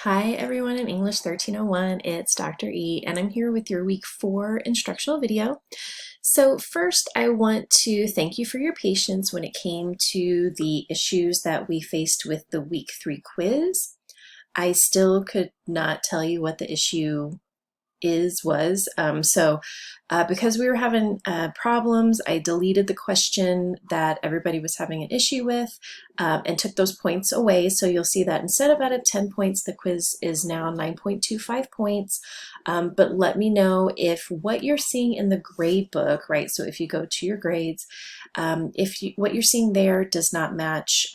Hi everyone in English 1301, it's Dr. E and I'm here with your week 4 instructional video. So first I want to thank you for your patience when it came to the issues that we faced with the week 3 quiz. I still could not tell you what the issue was. Because we were having problems, I deleted the question that everybody was having an issue with and took those points away. So you'll see that instead of out of 10 points, the quiz is now 9.25 points. But let me know if what you're seeing in the grade book, right? So if you go to your grades, what you're seeing there does not match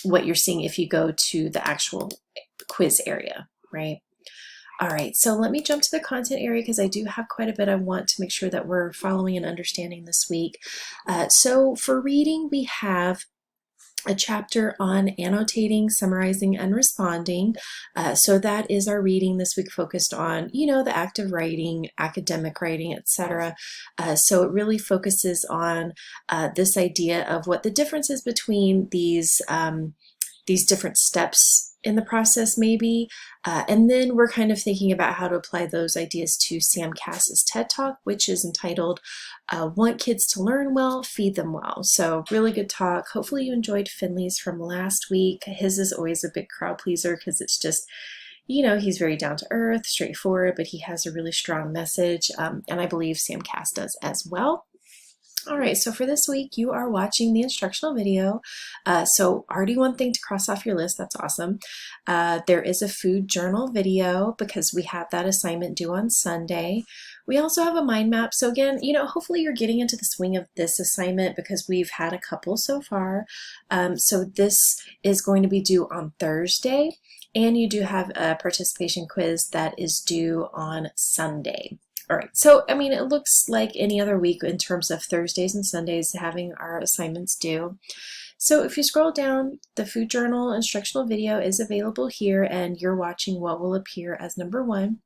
what you're seeing if you go to the actual quiz area, right? All right, so let me jump to the content area because I do have quite a bit I want to make sure that we're following and understanding this week. So for reading, we have a chapter on annotating, summarizing, and responding. So that is our reading this week, focused on, the active writing, academic writing, etc. So it really focuses on this idea of what the difference is between these different steps in the process maybe, and then we're kind of thinking about how to apply those ideas to Sam Cass's TED Talk, which is entitled Want Kids to Learn Well, Feed Them Well. So really good talk. Hopefully you enjoyed Finley's from last week. His is always a big crowd pleaser because it's just, he's very down to earth, straightforward, but he has a really strong message, and I believe Sam Cass does as well. All right, so for this week, you are watching the instructional video. So already one thing to cross off your list, that's awesome. There is a food journal video because we have that assignment due on Sunday. We also have a mind map. So again, hopefully you're getting into the swing of this assignment because we've had a couple so far. So this is going to be due on Thursday, and you do have a participation quiz that is due on Sunday. All right, so it looks like any other week in terms of Thursdays and Sundays having our assignments due. So if you scroll down, the food journal instructional video is available here, and you're watching what will appear as number 1.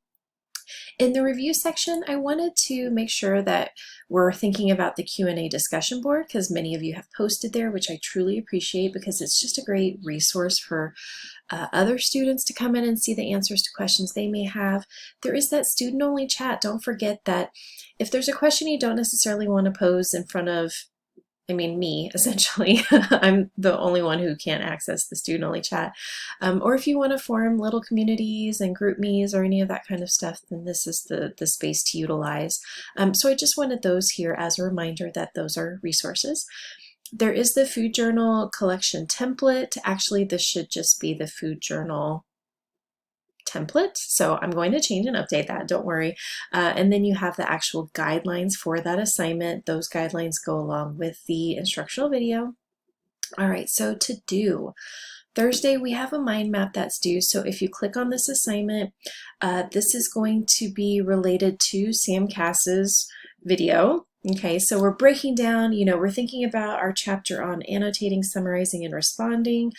In the review section, I wanted to make sure that we're thinking about the Q&A discussion board because many of you have posted there, which I truly appreciate because it's just a great resource for other students to come in and see the answers to questions they may have. There is that student-only chat. Don't forget that if there's a question you don't necessarily want to pose in front of me, essentially. I'm the only one who can't access the student-only chat. Or if you want to form little communities and group me's or any of that kind of stuff, then this is the space to utilize. So I just wanted those here as a reminder that those are resources. There is the food journal collection template. Actually, this should just be the food journal template. So I'm going to change and update that, don't worry. And then you have the actual guidelines for that assignment. Those guidelines go along with the instructional video. All right, so to do. Thursday, we have a mind map that's due. So if you click on this assignment, this is going to be related to Sam Cass's video. Okay, so we're breaking down, we're thinking about our chapter on annotating, summarizing, and responding.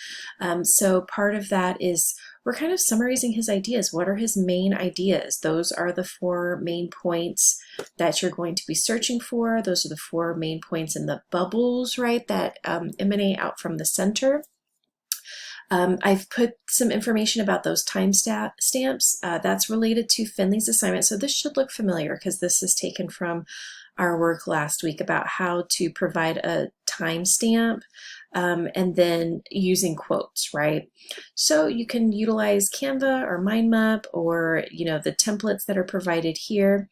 So part of that is we're kind of summarizing his ideas. What are his main ideas? Those are the 4 main points that you're going to be searching for. Those are the 4 main points in the bubbles, right, that emanate out from the center. I've put some information about those time stamps. That's related to Finley's assignment. So this should look familiar because this is taken from our work last week about how to provide a timestamp and then using quotes, right? So you can utilize Canva or mind map or, the templates that are provided here.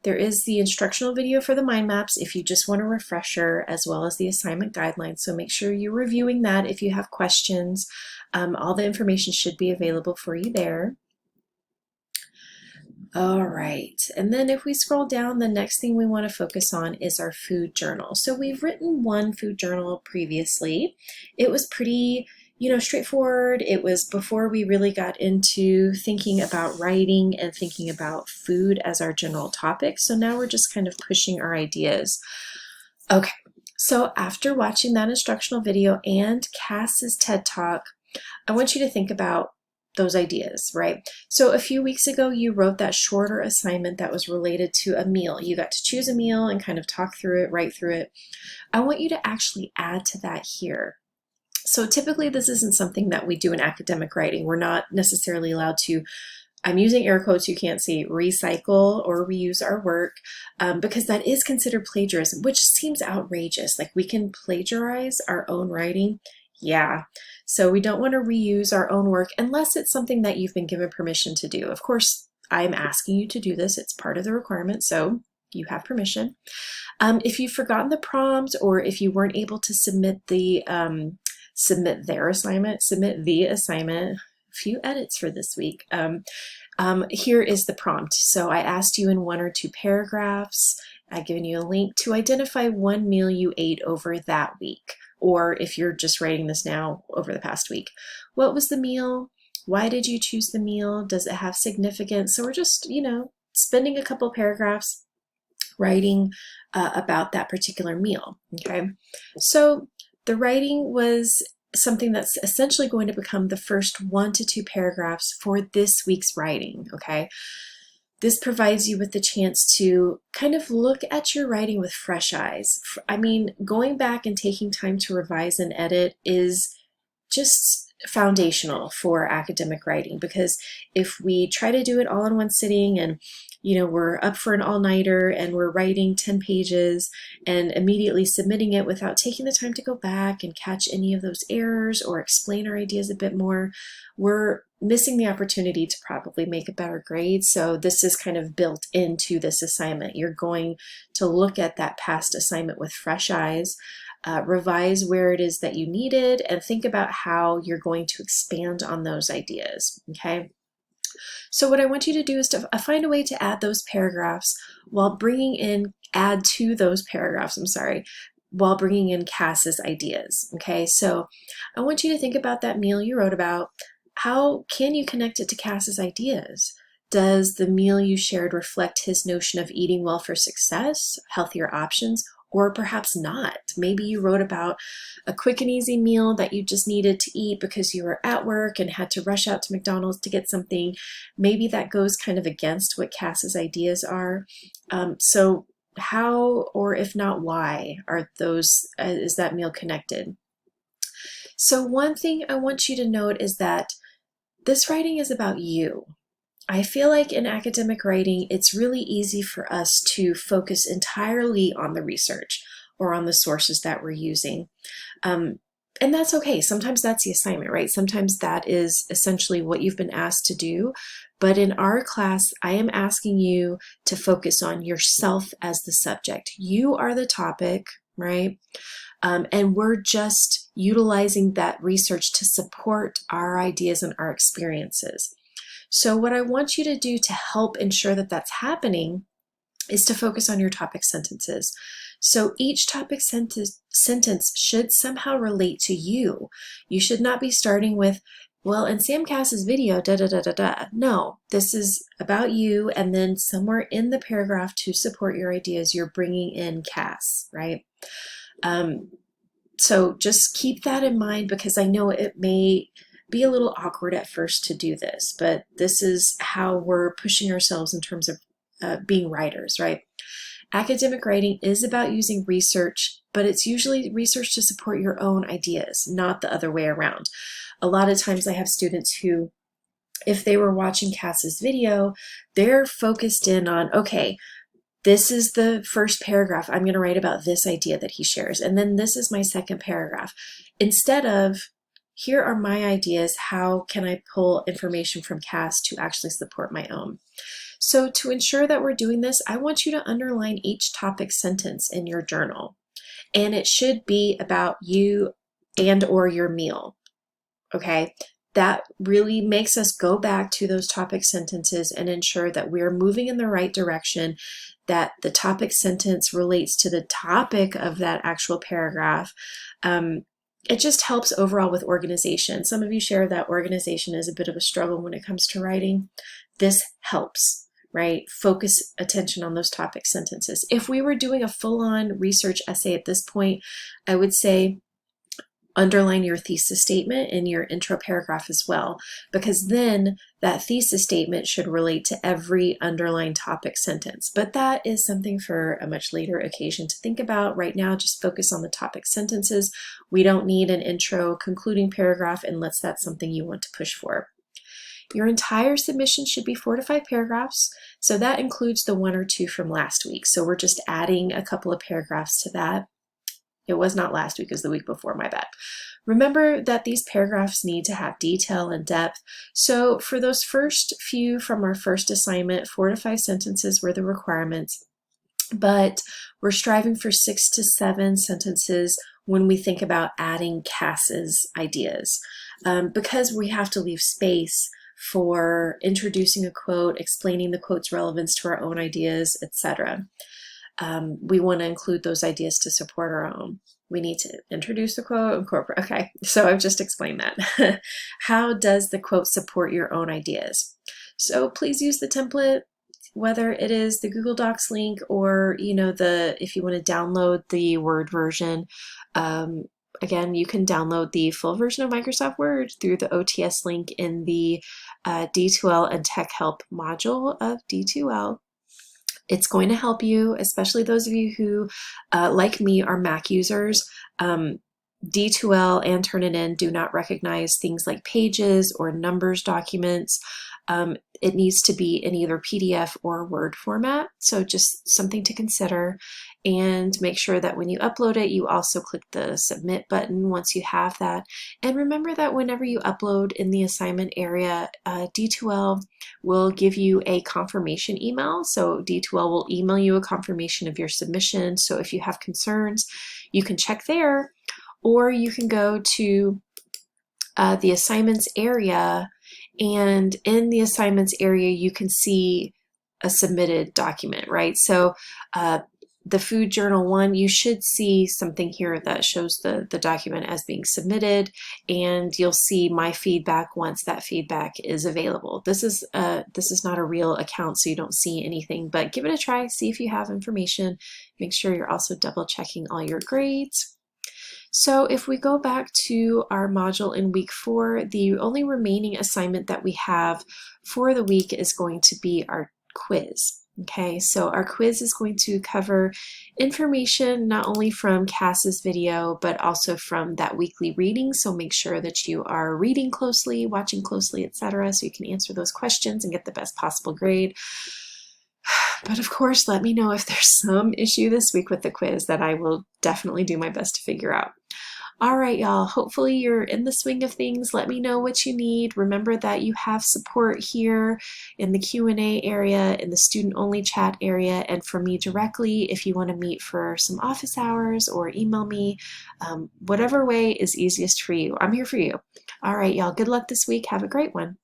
There is the instructional video for the mind maps if you just want a refresher, as well as the assignment guidelines. So make sure you're reviewing that if you have questions. All the information should be available for you there. All right, and then if we scroll down, the next thing we want to focus on is our food journal. So we've written one food journal previously. It was pretty, straightforward. It was before we really got into thinking about writing and thinking about food as our general topic. So now we're just kind of pushing our ideas. Okay, so after watching that instructional video and Cass's TED Talk, I want you to think about those ideas, right? So a few weeks ago, you wrote that shorter assignment that was related to a meal. You got to choose a meal and kind of talk through it, write through it. I want you to actually add to that here. So typically this isn't something that we do in academic writing. We're not necessarily allowed to, I'm using air quotes you can't see, recycle or reuse our work, because that is considered plagiarism, which seems outrageous. Like, we can plagiarize our own writing. Yeah. So we don't want to reuse our own work unless it's something that you've been given permission to do. Of course, I'm asking you to do this. It's part of the requirement, so you have permission. If you've forgotten the prompt, or if you weren't able to submit the submit the assignment, a few edits for this week. Here is the prompt. So I asked you in 1 or 2 paragraphs, I've given you a link to identify one meal you ate over that week, or if you're just writing this now, over the past week. What was the meal? Why did you choose the meal? Does it have significance? So we're just, spending a couple paragraphs writing about that particular meal, okay? So the writing was something that's essentially going to become the first 1 to 2 paragraphs for this week's writing, okay? This provides you with the chance to kind of look at your writing with fresh eyes. I mean, going back and taking time to revise and edit is just foundational for academic writing, because if we try to do it all in one sitting and we're up for an all-nighter and we're writing 10 pages and immediately submitting it without taking the time to go back and catch any of those errors or explain our ideas a bit more, we're missing the opportunity to probably make a better grade. So this is kind of built into this assignment. You're going to look at that past assignment with fresh eyes, revise where it is that you needed, and think about how you're going to expand on those ideas, okay? So what I want you to do is to find a way to add those paragraphs while bringing in, add to those paragraphs, while bringing in Cass's ideas, okay? So I want you to think about that meal you wrote about. How can you connect it to Cass's ideas? Does the meal you shared reflect his notion of eating well for success, healthier options, or perhaps not? Maybe you wrote about a quick and easy meal that you just needed to eat because you were at work and had to rush out to McDonald's to get something. Maybe that goes kind of against what Cass's ideas are. So how, or if not, why are those, is that meal connected? So one thing I want you to note is that this writing is about you. I feel like in academic writing, it's really easy for us to focus entirely on the research or on the sources that we're using. And that's okay. Sometimes that's the assignment, right? Sometimes that is essentially what you've been asked to do. But in our class, I am asking you to focus on yourself as the subject. You are the topic, right? And we're just utilizing that research to support our ideas and our experiences. So what I want you to do to help ensure that that's happening is to focus on your topic sentences. So each topic sentence should somehow relate to you. You should not be starting with, well, in Sam Cass's video, da da da da da. No, this is about you, and then somewhere in the paragraph to support your ideas, you're bringing in Cass, right? So just keep that in mind, because I know it may be a little awkward at first to do this, but this is how we're pushing ourselves in terms of being writers, right? Academic writing is about using research, but it's usually research to support your own ideas, not the other way around. A lot of times I have students who, if they were watching Cass's video, they're focused in on, okay, this is the first paragraph. I'm going to write about this idea that he shares. And then this is my second paragraph. Instead of, here are my ideas, how can I pull information from Cass to actually support my own? So to ensure that we're doing this, I want you to underline each topic sentence in your journal. And it should be about you and or your meal, okay? That really makes us go back to those topic sentences and ensure that we're moving in the right direction, that the topic sentence relates to the topic of that actual paragraph. It just helps overall with organization. Some of you share that organization is a bit of a struggle when it comes to writing. This helps, right? Focus attention on those topic sentences. If we were doing a full-on research essay at this point, I would say, underline your thesis statement in your intro paragraph as well, because then that thesis statement should relate to every underlined topic sentence. But that is something for a much later occasion to think about. Right now, just focus on the topic sentences. We don't need an intro concluding paragraph unless that's something you want to push for. Your entire submission should be 4 to 5 paragraphs, so that includes the 1 or 2 from last week. So we're just adding a couple of paragraphs to that. It was not last week, it was the week before, my bad. Remember that these paragraphs need to have detail and depth. So for those first few from our first assignment, 4 to 5 sentences were the requirements, but we're striving for 6 to 7 sentences when we think about adding Cass's ideas, because we have to leave space for introducing a quote, explaining the quote's relevance to our own ideas, etc. We want to include those ideas to support our own. We need to introduce the quote, incorporate. Okay, so I've just explained that. How does the quote support your own ideas? So please use the template, whether it is the Google Docs link or if you want to download the Word version. Again, you can download the full version of Microsoft Word through the OTS link in the D2L and Tech Help module of D2L. It's going to help you, especially those of you who, like me, are Mac users. D2L and Turnitin do not recognize things like pages or numbers documents. It needs to be in either PDF or Word format, so just something to consider. And make sure that when you upload it, you also click the submit button once you have that. And remember that whenever you upload in the assignment area, D2L will give you a confirmation email. So D2L will email you a confirmation of your submission. So if you have concerns, you can check there, or you can go to the assignments area, and in the assignments area you can see a submitted document, right? So the Food Journal one, you should see something here that shows the document as being submitted, and you'll see my feedback once that feedback is available. This is not a real account, so you don't see anything, but give it a try, see if you have information. Make sure you're also double checking all your grades. So if we go back to our module in week 4, the only remaining assignment that we have for the week is going to be our quiz. Okay, so our quiz is going to cover information not only from Cass's video, but also from that weekly reading. So make sure that you are reading closely, watching closely, etc., so you can answer those questions and get the best possible grade. But of course, let me know if there's some issue this week with the quiz that I will definitely do my best to figure out. All right, y'all, hopefully you're in the swing of things. Let me know what you need. Remember that you have support here in the Q&A area, in the student-only chat area, and from me directly if you want to meet for some office hours or email me. Whatever way is easiest for you. I'm here for you. All right, y'all, good luck this week. Have a great one.